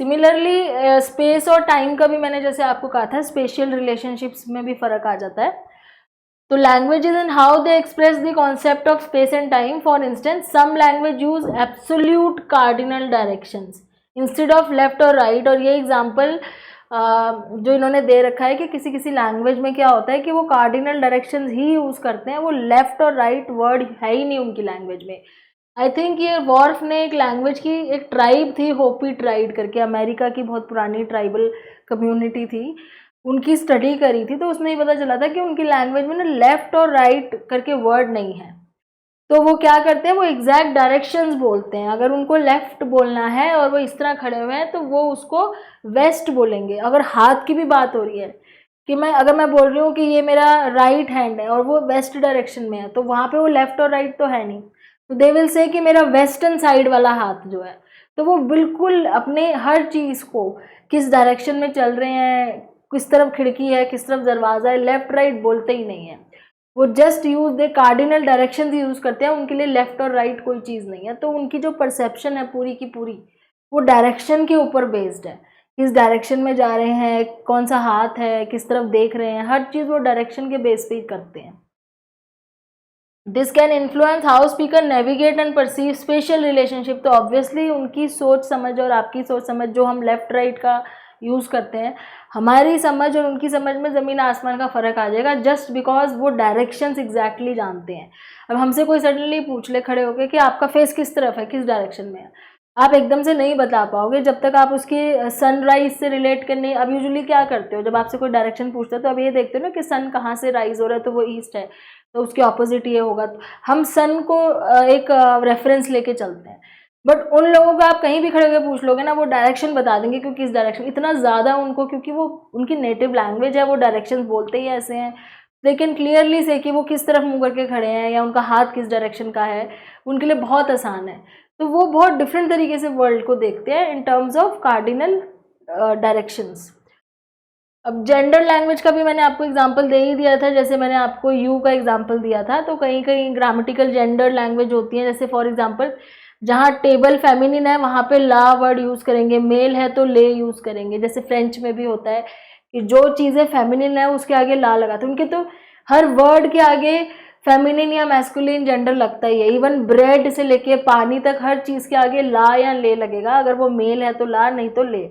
सिमिलरली स्पेस और टाइम का भी मैंने जैसे आपको कहा था, स्पेशियल रिलेशनशिप्स में भी फ़र्क आ जाता है। तो languages and how they express the concept of space and time. For instance some language use absolute cardinal directions instead of left और राइट। और ये एग्जांपल जो इन्होंने दे रखा है कि किसी किसी लैंग्वेज में क्या होता है कि वो कार्डिनल डायरेक्शंस ही यूज़ करते हैं, वो लेफ़्ट और राइट वर्ड है ही नहीं उनकी लैंग्वेज में। आई थिंक ये वॉर्फ ने एक लैंग्वेज की, एक ट्राइब थी होपी ट्राइब करके, अमेरिका की बहुत पुरानी ट्राइबल कम्युनिटी थी, उनकी स्टडी करी थी। तो उसमें ये पता चला था कि उनकी लैंग्वेज में ना लेफ़्ट और राइट करके वर्ड नहीं है। तो वो क्या करते हैं, वो एग्जैक्ट डायरेक्शंस बोलते हैं। अगर उनको लेफ़्ट बोलना है और वो इस तरह खड़े हुए हैं तो वो उसको वेस्ट बोलेंगे। अगर हाथ की भी बात हो रही है कि अगर मैं बोल रही हूँ कि ये मेरा राइट हैंड है और वो वेस्ट डायरेक्शन में है तो वहाँ पे वो लेफ़्ट और राइट तो है नहीं, तो दे विल से कि मेरा वेस्टर्न साइड वाला हाथ जो है, तो वो बिल्कुल अपने हर चीज़ को किस डायरेक्शन में चल रहे हैं, किस तरफ खिड़की है, किस तरफ दरवाज़ा है, लेफ्ट राइट बोलते ही नहीं है। वो जस्ट यूज दे कार्डिनल डायरेक्शन यूज़ करते हैं, उनके लिए लेफ्ट और राइट कोई चीज़ नहीं है। तो उनकी जो परसेप्शन है पूरी की पूरी वो डायरेक्शन के ऊपर बेस्ड है, किस डायरेक्शन में जा रहे हैं, कौन सा हाथ है, किस तरफ देख रहे हैं, हर चीज़ वो डायरेक्शन के बेस पे ही करते हैं। This can influence how speaker navigate and perceive special relationship. तो ऑब्वियसली उनकी सोच समझ और आपकी सोच समझ, जो हम लेफ्ट राइट का यूज़ करते हैं, हमारी समझ और उनकी समझ में ज़मीन आसमान का फ़र्क आ जाएगा, जस्ट बिकॉज वो डायरेक्शंस एग्जैक्टली जानते हैं। अब हमसे कोई सडनली पूछ ले खड़े होकर कि आपका फेस किस तरफ है, किस डायरेक्शन में है, आप एकदम से नहीं बता पाओगे जब तक आप उसकी सनराइज से रिलेट करने। अब यूजुअली क्या करते हो, जब आपसे कोई डायरेक्शन पूछता है तो अब ये देखते हो ना कि सन कहाँ से राइज हो रहा है, तो वो ईस्ट है, तो उसके ऑपोजिट ये होगा। तो हम सन को एक रेफरेंस लेके चलते हैं, बट उन लोगों को आप कहीं भी खड़े होकर पूछ लोगे ना, वो डायरेक्शन बता देंगे, क्योंकि किस डायरेक्शन, इतना ज़्यादा उनको, क्योंकि वो उनकी नेटिव लैंग्वेज है, वो डायरेक्शन बोलते ही ऐसे हैं। लेकिन क्लियरली से कि वो किस तरफ मुँह करके खड़े हैं या उनका हाथ किस डायरेक्शन का है, उनके लिए बहुत आसान है। तो वो बहुत डिफरेंट तरीके से वर्ल्ड को देखते हैं in terms of cardinal directions. अब जेंडर लैंग्वेज का भी मैंने आपको एग्जांपल दे ही दिया था, जैसे मैंने आपको यू का एग्जांपल दिया था। तो कहीं कहीं ग्रामेटिकल जेंडर लैंग्वेज होती है, जैसे फॉर एग्जांपल जहाँ टेबल फेमिनिन है वहाँ पे ला वर्ड यूज़ करेंगे, मेल है तो ले यूज़ करेंगे। जैसे फ्रेंच में भी होता है कि जो चीज़ें फेमिनिन है उसके आगे ला लगाते हैं, उनके तो हर वर्ड के आगे फेमिनिन या मैस्कुलिन जेंडर लगता ही है। इवन ब्रेड से लेके पानी तक हर चीज़ के आगे ला या ले लगेगा, अगर वो मेल है तो ला, नहीं तो ले।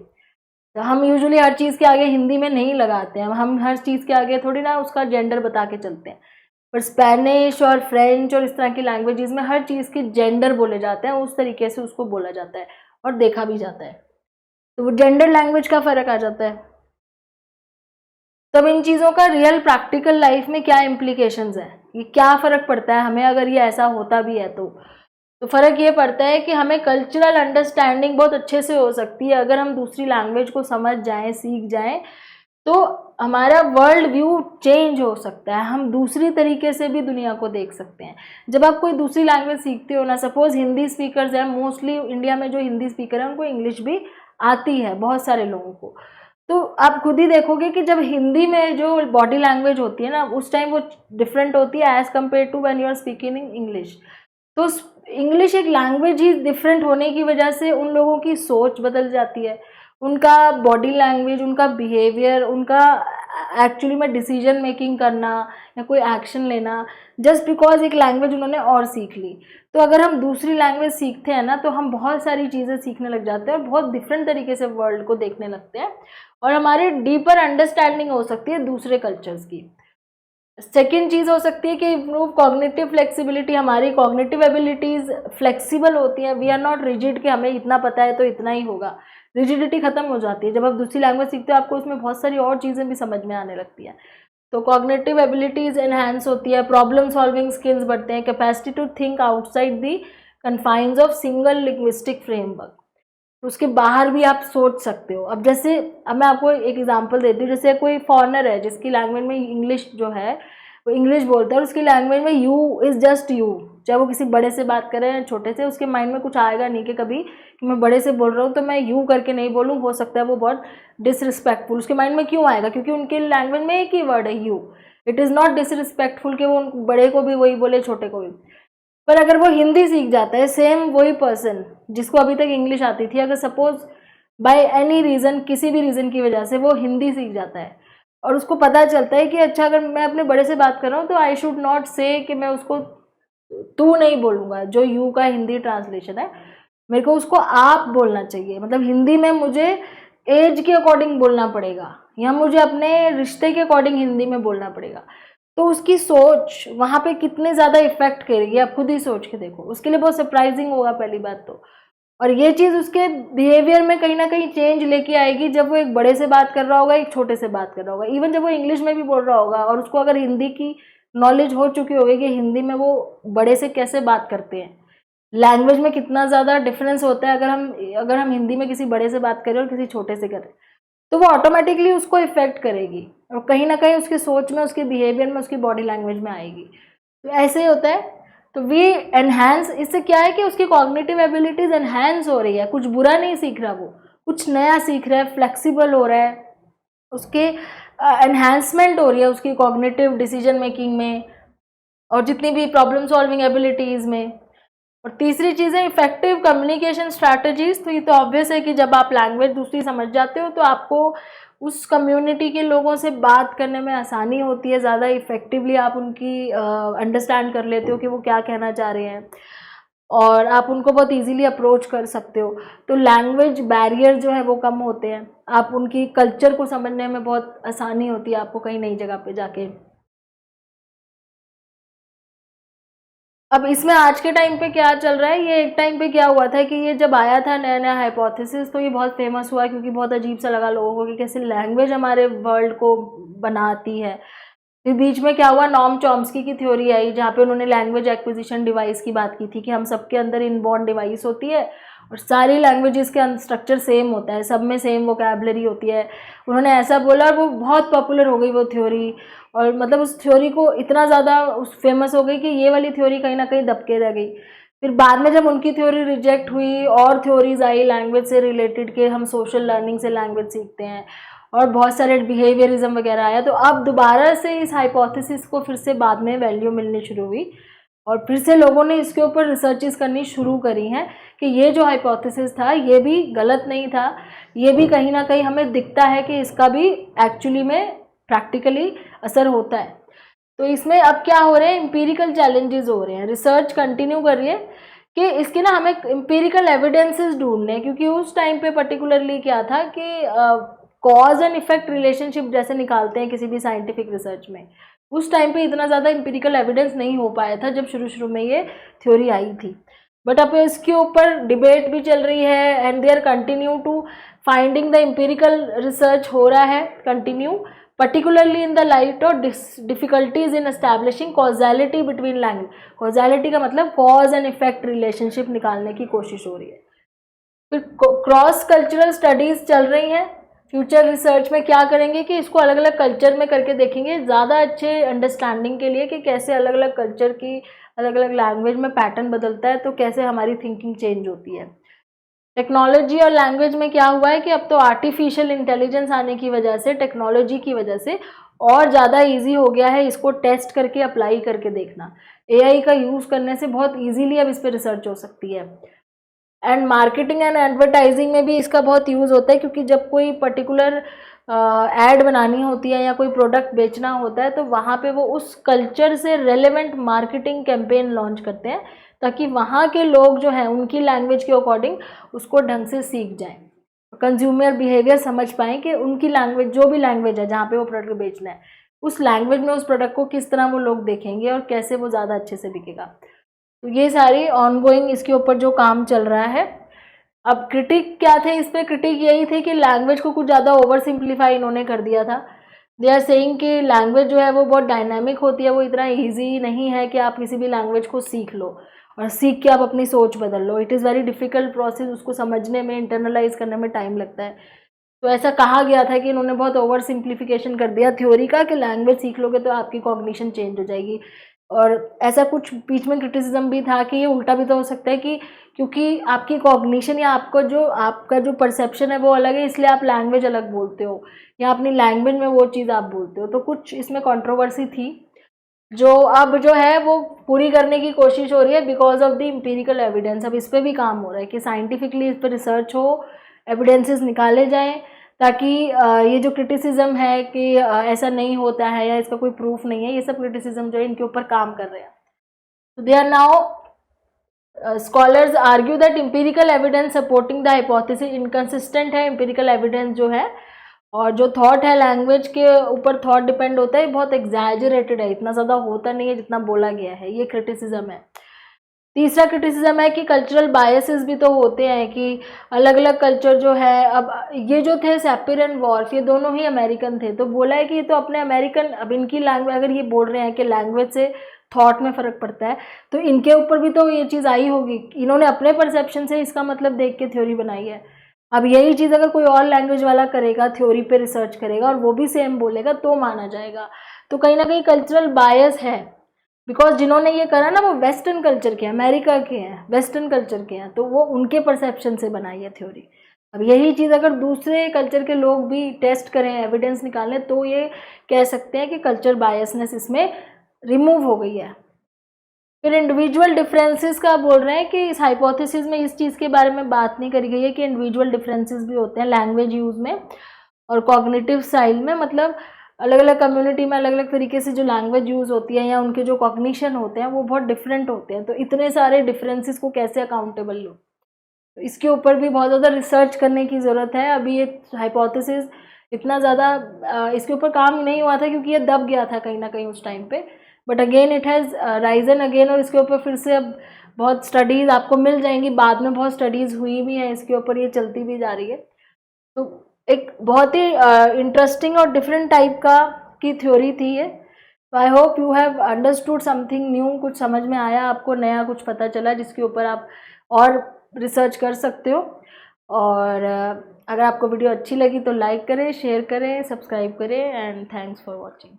तो हम यूजुअली हर चीज़ के आगे हिंदी में नहीं लगाते हैं, हम हर चीज़ के आगे थोड़ी ना उसका जेंडर बता के चलते हैं। पर स्पेनिश और फ्रेंच और इस तरह की लैंग्वेजेस में हर चीज़ के जेंडर बोले जाते हैं, उस तरीके से उसको बोला जाता है और देखा भी जाता है। तो वो जेंडर लैंग्वेज का फ़र्क आ जाता है। तब इन चीज़ों का रियल प्रैक्टिकल लाइफ में क्या इम्प्लीकेशंस है, ये क्या फ़र्क पड़ता है हमें अगर ये ऐसा होता भी है तो फ़र्क ये पड़ता है कि हमें कल्चरल अंडरस्टैंडिंग बहुत अच्छे से हो सकती है अगर हम दूसरी लैंग्वेज को समझ जाएं, सीख जाएं, तो हमारा वर्ल्ड व्यू चेंज हो सकता है, हम दूसरी तरीके से भी दुनिया को देख सकते हैं। जब आप कोई दूसरी लैंग्वेज सीखते हो ना, सपोज हिंदी स्पीकर्स हैं, मोस्टली इंडिया में जो हिंदी स्पीकर हैं उनको इंग्लिश भी आती है, बहुत सारे लोगों को। तो आप खुद ही देखोगे कि जब हिंदी में जो बॉडी लैंग्वेज होती है ना, उस टाइम वो डिफरेंट होती है as compare to when you are speaking in English. तो इंग्लिश एक लैंग्वेज ही डिफरेंट होने की वजह से उन लोगों की सोच बदल जाती है, उनका बॉडी लैंग्वेज, उनका बिहेवियर, उनका एक्चुअली में डिसीजन मेकिंग करना या कोई एक्शन लेना, जस्ट बिकॉज एक लैंग्वेज उन्होंने और सीख ली। तो अगर हम दूसरी लैंग्वेज सीखते हैं ना, तो हम बहुत सारी चीज़ें सीखने लग जाते हैं और बहुत डिफरेंट तरीके से वर्ल्ड को देखने लगते हैं और हमारी डीपर अंडरस्टैंडिंग हो सकती है दूसरे कल्चर्स की। सेकेंड चीज़ हो सकती है कि इम्प्रूव कॉग्निटिव फ्लेक्सिबिलिटी, हमारी कॉग्निटिव एबिलिटीज़ फ्लेक्सिबल होती हैं, वी आर नॉट रिजिड कि हमें इतना पता है तो इतना ही होगा, रिजिडिटी खत्म हो जाती है। जब आप दूसरी लैंग्वेज सीखते हो आपको उसमें बहुत सारी और चीज़ें भी समझ में आने लगती हैं, तो कॉग्निटिव एबिलिटीज़ एनहांस होती है, प्रॉब्लम सॉल्विंग स्किल्स बढ़ते हैं, capacity to think outside the confines of single linguistic framework, उसके बाहर भी आप सोच सकते हो। अब जैसे अब मैं आपको एक एग्जांपल देती हूँ, जैसे कोई फॉरेनर है जिसकी लैंग्वेज में इंग्लिश जो है वो इंग्लिश बोलता है और उसकी लैंग्वेज में यू इज़ जस्ट यू, चाहे वो किसी बड़े से बात करे या छोटे से, उसके माइंड में कुछ आएगा नहीं कि कभी कि मैं बड़े से बोल रहा हूँ तो मैं यू करके नहीं बोलूँ, हो सकता है वो बहुत डिसरिस्पेक्टफुल, उसके माइंड में क्यों आएगा, क्योंकि उनके लैंग्वेज में एक ही वर्ड है you. It is not disrespectful कि वो बड़े को भी वही बोले, छोटे को भी। पर अगर वो हिंदी सीख जाता है, सेम वही पर्सन जिसको अभी तक इंग्लिश आती थी, अगर सपोज बाय एनी रीज़न, किसी भी रीज़न की वजह से वो हिंदी सीख जाता है और उसको पता चलता है कि अच्छा अगर मैं अपने बड़े से बात कर रहा हूँ तो आई शुड नॉट से कि मैं उसको तू नहीं बोलूँगा, जो यू का हिंदी ट्रांसलेशन है, मेरे को उसको आप बोलना चाहिए। मतलब हिंदी में मुझे एज के अकॉर्डिंग बोलना पड़ेगा या मुझे अपने रिश्ते के अकॉर्डिंग हिंदी में बोलना पड़ेगा। तो उसकी सोच वहाँ पे कितने ज़्यादा इफेक्ट करेगी, आप खुद ही सोच के देखो, उसके लिए बहुत सरप्राइजिंग होगा पहली बात तो। और ये चीज़ उसके बिहेवियर में कहीं ना कहीं चेंज लेके आएगी जब वो एक बड़े से बात कर रहा होगा, एक छोटे से बात कर रहा होगा, इवन जब वो इंग्लिश में भी बोल रहा होगा और उसको अगर हिंदी की नॉलेज हो चुकी होगी कि हिंदी में वो बड़े से कैसे बात करते हैं, लैंग्वेज में कितना ज़्यादा डिफरेंस होता है अगर हम हिंदी में किसी बड़े से बात करें और किसी छोटे से करें, तो वो ऑटोमेटिकली उसको इफेक्ट करेगी और कहीं ना कहीं उसकी सोच में, उसके बिहेवियर में, उसकी बॉडी लैंग्वेज में आएगी। तो ऐसे ही होता है। तो वी एनहांस, इससे क्या है कि उसकी कॉग्निटिव एबिलिटीज एनहांस हो रही है, कुछ बुरा नहीं सीख रहा, वो कुछ नया सीख रहा है, फ्लेक्सिबल हो रहा है, उसके एनहांसमेंट हो रही है उसकी कॉग्निटिव डिसीजन मेकिंग में और जितनी भी प्रॉब्लम सॉल्विंग एबिलिटीज़ में। और तीसरी चीज़ है इफेक्टिव कम्युनिकेशन स्ट्रैटेजीज। तो ये तो ऑब्वियस है कि जब आप लैंग्वेज दूसरी समझ जाते हो तो आपको उस कम्युनिटी के लोगों से बात करने में आसानी होती है, ज़्यादा इफेक्टिवली आप उनकी अंडरस्टैंड कर लेते हो कि वो क्या कहना चाह रहे हैं और आप उनको बहुत इजीली अप्रोच कर सकते हो। तो लैंग्वेज बैरियर जो है वो कम होते हैं, आप उनकी कल्चर को समझने में बहुत आसानी होती है आपको कहीं नई जगह पे जाके। अब इसमें आज के टाइम पे क्या चल रहा है, ये एक टाइम पे क्या हुआ था कि ये जब आया था नया नया हाइपोथेसिस तो ये बहुत फेमस हुआ क्योंकि बहुत अजीब सा लगा लोगों को कि कैसे लैंग्वेज हमारे वर्ल्ड को बनाती है। फिर बीच में क्या हुआ, नॉम चॉम्स्की की थ्योरी आई जहाँ पे उन्होंने लैंग्वेज एक्विजिशन डिवाइस की बात की थी कि हम सबके अंदर इनबॉर्न डिवाइस होती है और सारी लैंग्वेजेस के स्ट्रक्चर सेम होता है, सब में सेम वोकैबुलरी होती है। उन्होंने ऐसा बोला और वो बहुत पॉपुलर हो गई वो थ्योरी, और मतलब उस थ्योरी को इतना ज़्यादा उस फेमस हो गई कि ये वाली थ्योरी कहीं ना कहीं दबके रह गई। फिर बाद में जब उनकी थ्योरी रिजेक्ट हुई और थ्योरीज आई लैंग्वेज से रिलेटेड के हम सोशल लर्निंग से लैंग्वेज सीखते हैं और बहुत सारे बिहेवियरिज्म वगैरह आया, तो अब दोबारा से इस हाइपोथेसिस को फिर से बाद में वैल्यू मिलनी शुरू हुई और फिर से लोगों ने इसके ऊपर रिसर्चेस करनी शुरू करी हैं कि ये जो हाइपोथेसिस था ये भी गलत नहीं था, ये भी कहीं ना कहीं हमें दिखता है कि इसका भी एक्चुअली में प्रैक्टिकली असर होता है। तो इसमें अब क्या हो रहे हैं, एम्पिरिकल चैलेंजेस हो रहे हैं, रिसर्च कंटिन्यू कर रही है कि इसके ना हमें एम्पिरिकल एविडेंसेस ढूंढने हैं, क्योंकि उस टाइम पे पर्टिकुलरली क्या था कि कॉज एंड इफेक्ट रिलेशनशिप जैसे निकालते हैं किसी भी साइंटिफिक रिसर्च में, उस टाइम पे इतना ज़्यादा एम्पिरिकल एविडेंस नहीं हो पाया था जब शुरू शुरू में ये थ्योरी आई थी। बट अब इसके ऊपर डिबेट भी चल रही है and they are continue to finding the empirical research हो रहा है continue, particularly in the light of difficulties in establishing causality between language. Causality का मतलब कॉज एंड इफेक्ट रिलेशनशिप निकालने की कोशिश हो रही है। फिर क्रॉस कल्चरल स्टडीज चल रही हैं, फ्यूचर रिसर्च में क्या करेंगे कि इसको अलग अलग कल्चर में करके देखेंगे ज़्यादा अच्छे अंडरस्टैंडिंग के लिए कि कैसे अलग अलग कल्चर की अलग अलग लैंग्वेज में पैटर्न बदलता है, तो कैसे हमारी थिंकिंग चेंज होती है। टेक्नोलॉजी और लैंग्वेज में क्या हुआ है कि अब तो आर्टिफिशियल इंटेलिजेंस आने की वजह से, टेक्नोलॉजी की वजह से और ज़्यादा इजी हो गया है इसको टेस्ट करके अप्लाई करके देखना। एआई का यूज़ करने से बहुत इजीली अब इस पर रिसर्च हो सकती है। एंड मार्केटिंग एंड एडवर्टाइजिंग में भी इसका बहुत यूज़ होता है, क्योंकि जब कोई पर्टिकुलर एड बनानी होती है या कोई प्रोडक्ट बेचना होता है तो वहाँ पे वो उस कल्चर से रेलेवेंट मार्केटिंग कैंपेन लॉन्च करते हैं ताकि वहाँ के लोग जो हैं उनकी लैंग्वेज के अकॉर्डिंग उसको ढंग से सीख जाएं, कंज्यूमर बिहेवियर समझ पाएँ कि उनकी लैंग्वेज, जो भी लैंग्वेज है जहाँ पे वो प्रोडक्ट बेचना है, उस लैंग्वेज में उस प्रोडक्ट को किस तरह वो लोग देखेंगे और कैसे वो ज़्यादा अच्छे से बिकेगा। तो ये सारी ऑनगोइंग इसके ऊपर जो काम चल रहा है। अब क्रिटिक क्या थे इस पर, क्रिटिक यही थे कि लैंग्वेज को कुछ ज़्यादा ओवर सिंप्लीफाई इन्होंने कर दिया था। दे आर सेइंग कि लैंग्वेज जो है वो बहुत डायनामिक होती है, वो इतना ईजी नहीं है कि आप किसी भी लैंग्वेज को सीख लो और सीख के आप अपनी सोच बदल लो। It is very difficult process, उसको समझने में, इंटरनलाइज करने में टाइम लगता है। तो ऐसा कहा गया था कि इन्होंने बहुत ओवर सिंप्लीफिकेशन कर दिया थ्योरी का कि लैंग्वेज सीख लोगे तो आपकी कॉग्निशन चेंज हो जाएगी। और ऐसा कुछ बीच में क्रिटिसिज्म भी था कि ये उल्टा भी तो हो सकता है कि क्योंकि आपकी कॉग्निशन या आपका जो परसेप्शन है वो अलग है, इसलिए आप लैंग्वेज अलग बोलते हो या अपनी लैंग्वेज में वो चीज़ आप बोलते हो। तो कुछ इसमें कंट्रोवर्सी थी जो अब जो है वो पूरी करने की कोशिश हो रही है because of the empirical evidence. अब इस पर भी काम हो रहा है कि साइंटिफिकली इस पर रिसर्च हो, एविडेंसेस निकाले जाएं ताकि ये जो क्रिटिसिज्म है कि ऐसा नहीं होता है या इसका कोई प्रूफ नहीं है, ये सब क्रिटिसिज्म जो है इनके ऊपर काम कर रहे हैं। तो they are now scholars argue that empirical evidence supporting the hypothesis inconsistent है। एम्पिरिकल एविडेंस जो है और जो थॉट है लैंग्वेज के ऊपर थॉट डिपेंड होता है, बहुत एग्जैजरेटेड है, इतना ज़्यादा होता नहीं है जितना बोला गया है, ये क्रिटिसिज्म है। तीसरा क्रिटिसिज्म है कि कल्चरल बायसेस भी तो होते हैं कि अलग अलग कल्चर जो है, अब ये जो थे सैपिर एंड वॉर्फ ये दोनों ही अमेरिकन थे, तो बोला है कि ये तो अपने अमेरिकन, अब इनकी लैंग्वेज, अगर ये बोल रहे हैं कि लैंग्वेज से थॉट में फ़र्क पड़ता है तो इनके ऊपर भी तो ये चीज़ आई होगी, इन्होंने अपने परसेप्शन से इसका मतलब देख के थ्योरी बनाई है। अब यही चीज़ अगर कोई और लैंग्वेज वाला करेगा, थ्योरी पे रिसर्च करेगा और वो भी सेम बोलेगा तो माना जाएगा। तो कहीं ना कहीं कल्चरल बायस है। बिकॉज जिन्होंने ये करा ना वो वेस्टर्न कल्चर के हैं, अमेरिका के हैं, वेस्टर्न कल्चर के हैं, तो वो उनके परसेप्शन से बनाई है थ्योरी। अब यही चीज़ अगर दूसरे कल्चर के लोग भी टेस्ट करें, एविडेंस निकालें, तो ये कह सकते हैं कि कल्चर बायसनेस इसमें रिमूव हो गई है। फिर इंडिविजुअल डिफरेंसेस का बोल रहे हैं कि इस हाइपोथेसिस में इस चीज़ के बारे में बात नहीं करी गई है कि इंडिविजुअल डिफरेंसेस भी होते हैं लैंग्वेज यूज़ में और कॉग्निटिव स्टाइल में। मतलब अलग अलग कम्युनिटी में अलग अलग तरीके से जो लैंग्वेज यूज़ होती है या उनके जो कॉग्निशन होते हैं वो बहुत डिफरेंट होते हैं। तो इतने सारे डिफरेंसेस को कैसे अकाउंटेबल लो, तो इसके ऊपर भी बहुत ज़्यादा रिसर्च करने की ज़रूरत है। अभी ये हाइपोथेसिस इतना ज़्यादा इसके ऊपर काम नहीं हुआ था क्योंकि ये दब गया था कहीं ना कहीं उस टाइम पे, but again it has Ryzen again, और इसके ऊपर फिर से अब बहुत स्टडीज़ आपको मिल जाएंगी, बाद में बहुत स्टडीज़ हुई भी हैं इसके ऊपर, ये चलती भी जा रही है। तो एक बहुत ही इंटरेस्टिंग और डिफरेंट टाइप का की थ्योरी थी ये। I hope you have understood something new, कुछ समझ में आया आपको, नया कुछ पता चला जिसके ऊपर आप और रिसर्च कर सकते हो। और अगर आपको वीडियो अच्छी लगी तो लाइक करें, शेयर करें, सब्सक्राइब करें, एंड थैंक्स फॉर वॉचिंग।